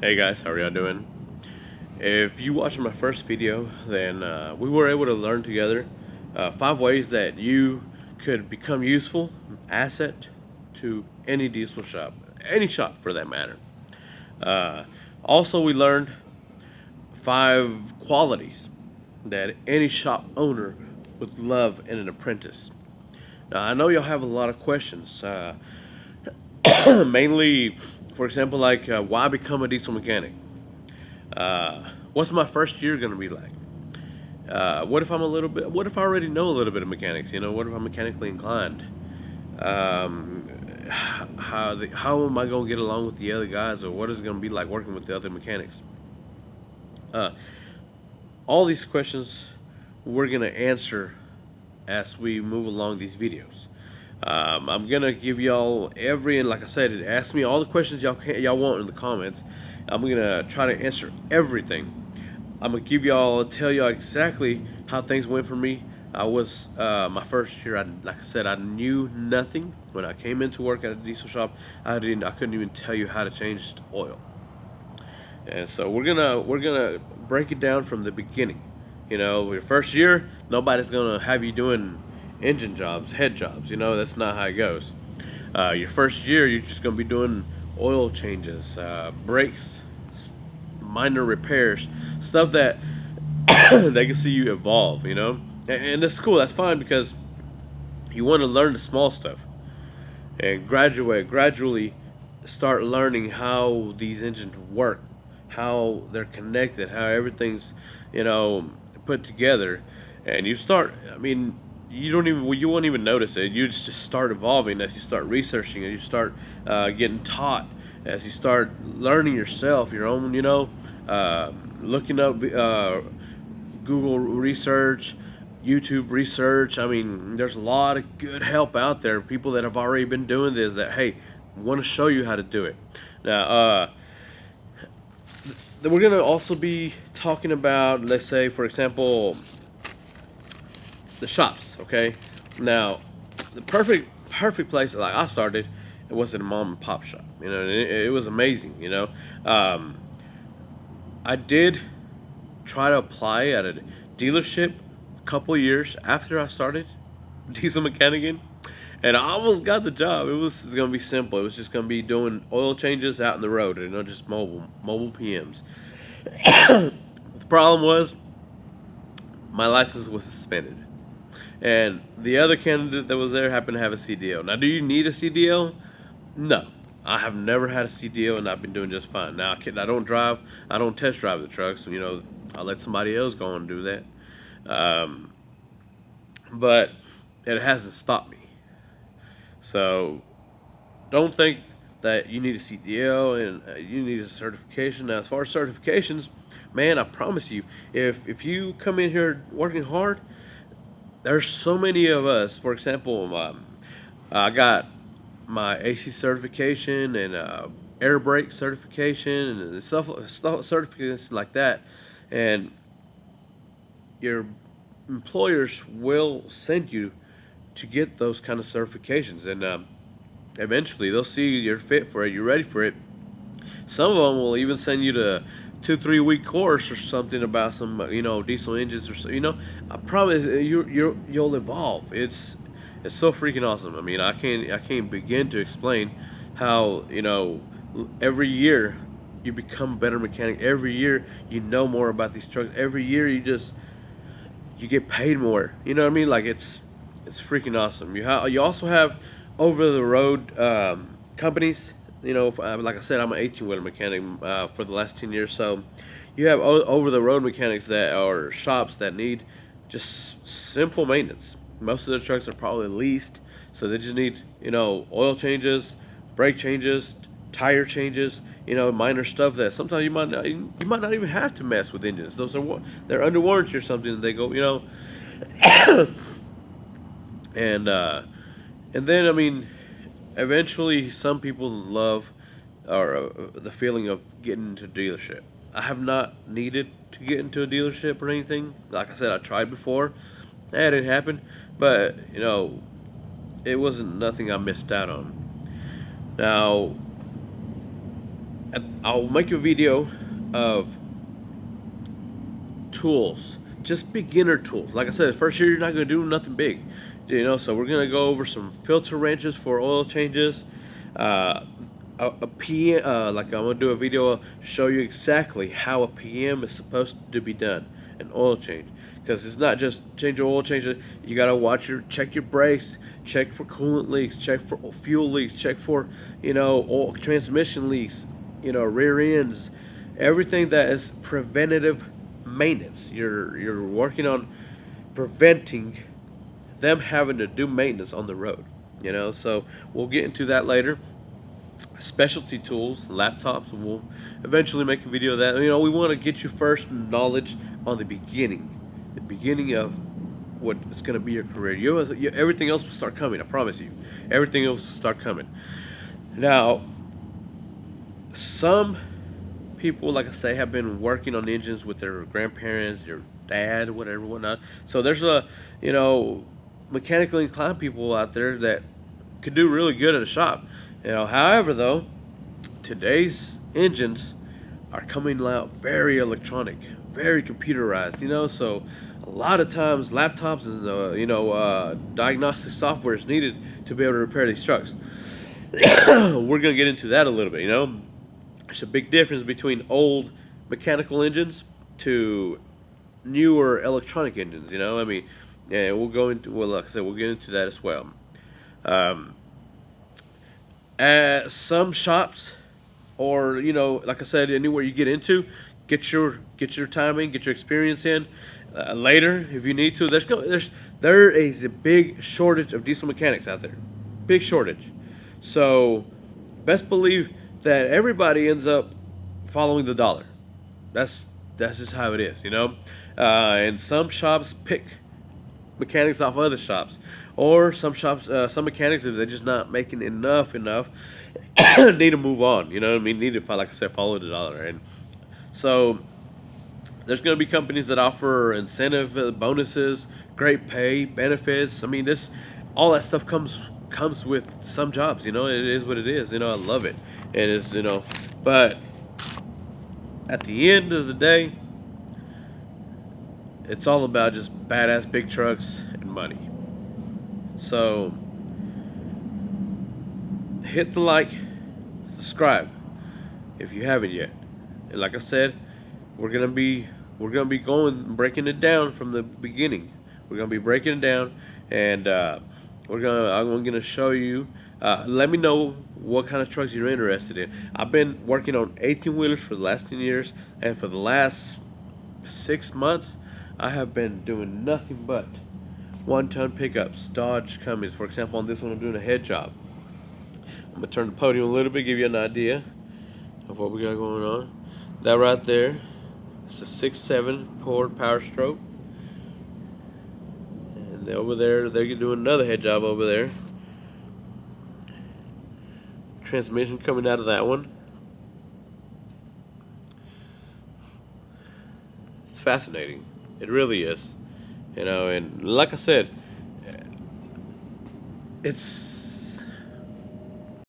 Hey guys, how are y'all doing? If you watched my first video, then we were able to learn together 5 ways that you could become useful asset to any diesel shop, any shop for that matter. Uh, Also, we learned 5 qualities that any shop owner would love in an apprentice. Now, I know y'all have a lot of questions, mainly, for example, like why become a diesel mechanic? What's my first year going to be like? What if I'm a little bit? What if I already know a little bit of mechanics? What if I'm mechanically inclined? Um, how am I going to get along with the other guys, or what is it going to be like working with the other mechanics? Uh, all these questions we're going to answer as we move along these videos. I'm gonna give y'all and like I said, ask me all the questions y'all want in the comments. I'm gonna try to answer everything. I'm gonna tell y'all exactly how things went for me. I was my first year. Like I said, I knew nothing when I came into work at a diesel shop. I couldn't even tell you how to change the oil. And so we're gonna break it down from the beginning. Your first year, nobody's gonna have you doing engine jobs, head jobs. That's not how it goes. Your first year, you're just gonna be doing oil changes, brakes, minor repairs, stuff that they can see you evolve. And that's cool. That's fine because you want to learn the small stuff and gradually start learning how these engines work, how they're connected, how everything's you know put together, and you start. I mean, you won't even notice it. You just start evolving as you start researching, as you start getting taught, as you start learning yourself, your own. Looking up Google research, YouTube research. I mean, there's a lot of good help out there. People that have already been doing this that, hey, want to show you how to do it. Now, then we're going to also be talking about, let's say, for example, the shops, okay? Now, the perfect place, like I started, it was in a mom and pop shop. And it was amazing, Um, I did try to apply at a dealership a couple years after I started diesel mechanicing, and I almost got the job. It's gonna be simple. It was just gonna be doing oil changes out in the road, just mobile PMs. The problem was my license was suspended, and the other candidate that was there happened to have a CDL. Now, do you need a CDL? No, I have never had a CDL, and I've been doing just fine. Now, I don't drive. I don't test drive the trucks. I let somebody else go and do that. Um, but it hasn't stopped me. So don't think that you need a CDL and you need a certification. Now, as far as certifications, man, I promise you, if you come in here working hard, there's so many of us. For example, I got my AC certification and air brake certification and stuff certificates like that, and your employers will send you to get those kind of certifications, and eventually they'll see you're fit for it, you're ready for it. Some of them will even send you to 2-3 week course or something about some diesel engines or so. I promise you'll evolve. It's so freaking awesome. I mean, I can't begin to explain how every year you become a better mechanic. Every year you know more about these trucks. Every year you get paid more. You know what I mean? Like it's freaking awesome. You also have over the road companies. Like I said, I'm an 18 wheeler mechanic for the last 10 years. So you have over the road mechanics that are shops that need just simple maintenance. Most of the trucks are probably leased, so they just need oil changes, brake changes, tire changes, minor stuff that sometimes you might not even have to mess with engines. They're under warranty or something. And they go, and then I mean, eventually some people love or the feeling of getting into a dealership. I have not needed to get into a dealership or anything. Like I said, I tried before. That didn't happen, but it wasn't nothing I missed out on. Now, I'll make a video of tools, just beginner tools. Like I said, first year you're not going to do nothing big, So we're going to go over some filter wrenches for oil changes, uh, a PM. Like I'm going to do a video show you exactly how a PM is supposed to be done, an oil change. Because it's not just change your oil, change it. You gotta check your brakes, check for coolant leaks, check for fuel leaks, check for oil transmission leaks, rear ends, everything that is preventative maintenance. You're working on preventing them having to do maintenance on the road. So we'll get into that later. Specialty tools, laptops. We'll eventually make a video of that. We want to get you first knowledge on the beginning of what is going to be your career. Everything else will start coming. I promise you, everything else will start coming. Now, some people, like I say, have been working on engines with their grandparents, their dad, whatever, whatnot. So there's mechanically inclined people out there that could do really good at a shop. However, though, today's engines are coming out very electronic, very computerized. So a lot of times laptops and diagnostic software is needed to be able to repair these trucks. We're gonna get into that a little bit. There's a big difference between old mechanical engines to newer electronic engines. Yeah, we'll go into like I said, we'll get into that as well. At some shops, or like I said, anywhere you get into, get your time in, get your experience in. Later, if you need to, there is a big shortage of diesel mechanics out there, big shortage. So, best believe that everybody ends up following the dollar. That's just how it is, And some shops pick mechanics off other shops, or some shops, some mechanics, if they're just not making enough, need to move on. Need to, like I said, follow the dollar. And so there's going to be companies that offer incentive bonuses, great pay, benefits. All that stuff comes with some jobs. It is what it is. I love it. It is, but at the end of the day, it's all about just badass big trucks and money. So hit the like, subscribe if you haven't yet. And like I said, we're gonna be breaking it down from the beginning. We're gonna be breaking it down, and I'm gonna show you. Let me know what kind of trucks you're interested in. I've been working on 18 wheelers for the last 10 years, and for the last 6 months, I have been doing nothing but 1-ton pickups, Dodge Cummins. For example, on this one, I'm doing a head job. I'm gonna turn the podium a little bit, give you an idea of what we got going on. That right there, it's a 6.7 Ford Power Stroke, and over there, they're doing another head job over there. Transmission coming out of that one. It's fascinating. It really is. And like I said, it's